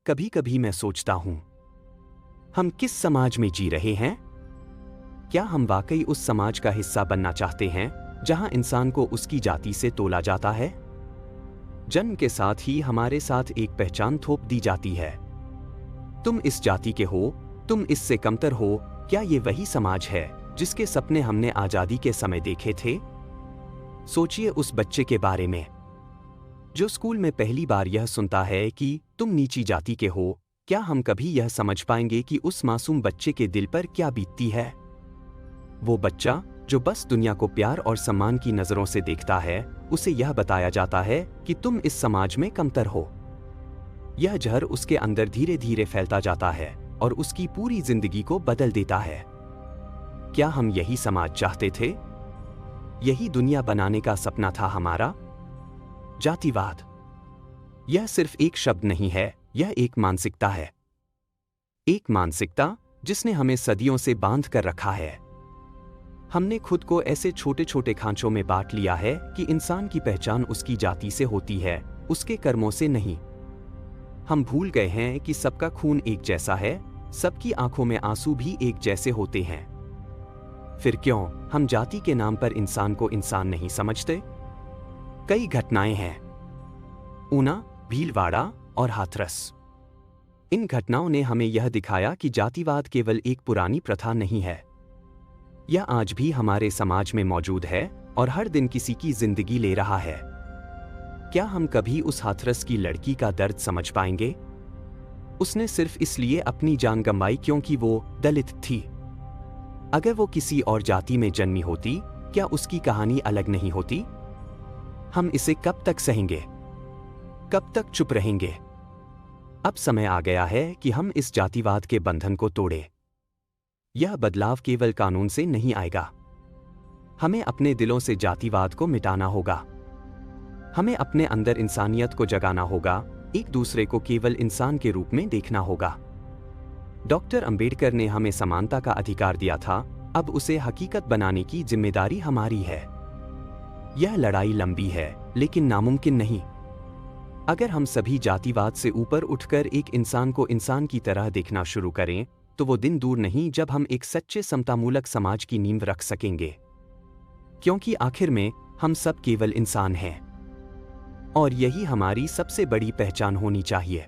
कभी कभी मैं सोचता हूं, हम किस समाज में जी रहे हैं? क्या हम वाकई उस समाज का हिस्सा बनना चाहते हैं जहां इंसान को उसकी जाति से तोला जाता है? जन्म के साथ ही हमारे साथ एक पहचान थोप दी जाती है। तुम इस जाति के हो, तुम इससे कमतर हो। क्या ये वही समाज है जिसके सपने हमने आजादी के समय देखे थे? सोचिए उस बच्चे के बारे में जो स्कूल में पहली बार यह सुनता है कि तुम नीची जाति के हो। क्या हम कभी यह समझ पाएंगे कि उस मासूम बच्चे के दिल पर क्या बीतती है? वो बच्चा जो बस दुनिया को प्यार और सम्मान की नजरों से देखता है, उसे यह बताया जाता है कि तुम इस समाज में कमतर हो। यह जहर उसके अंदर धीरे धीरे फैलता जाता है और उसकी पूरी जिंदगी को बदल देता है। क्या हम यही समाज चाहते थे? यही दुनिया बनाने का सपना था हमारा? जातिवाद यह सिर्फ एक शब्द नहीं है, यह एक मानसिकता है। एक मानसिकता जिसने हमें सदियों से बांध कर रखा है। हमने खुद को ऐसे छोटे छोटे खांचों में बांट लिया है कि इंसान की पहचान उसकी जाति से होती है, उसके कर्मों से नहीं। हम भूल गए हैं कि सबका खून एक जैसा है, सबकी आंखों में आंसू भी एक जैसे होते हैं। फिर क्यों हम जाति के नाम पर इंसान को इंसान नहीं समझते? कई घटनाएं हैं, ऊना, भीलवाड़ा और हाथरस। इन घटनाओं ने हमें यह दिखाया कि जातिवाद केवल एक पुरानी प्रथा नहीं है। यह आज भी हमारे समाज में मौजूद है और हर दिन किसी की जिंदगी ले रहा है। क्या हम कभी उस हाथरस की लड़की का दर्द समझ पाएंगे? उसने सिर्फ इसलिए अपनी जान गंवाई क्योंकि वो दलित थी। अगर वो किसी और जाति में जन्मी होती, क्या उसकी कहानी अलग नहीं होती? हम इसे कब तक सहेंगे? कब तक चुप रहेंगे? अब समय आ गया है कि हम इस जातिवाद के बंधन को तोड़ें। यह बदलाव केवल कानून से नहीं आएगा। हमें अपने दिलों से जातिवाद को मिटाना होगा। हमें अपने अंदर इंसानियत को जगाना होगा, एक दूसरे को केवल इंसान के रूप में देखना होगा। डॉक्टर अंबेडकर ने हमें समानता का अधिकार दिया था, अब उसे हकीकत बनाने की जिम्मेदारी हमारी है। यह लड़ाई लंबी है, लेकिन नामुमकिन नहीं। अगर हम सभी जातिवाद से ऊपर उठकर एक इंसान को इंसान की तरह देखना शुरू करें, तो वो दिन दूर नहीं जब हम एक सच्चे समतामूलक समाज की नींव रख सकेंगे। क्योंकि आखिर में हम सब केवल इंसान हैं और यही हमारी सबसे बड़ी पहचान होनी चाहिए।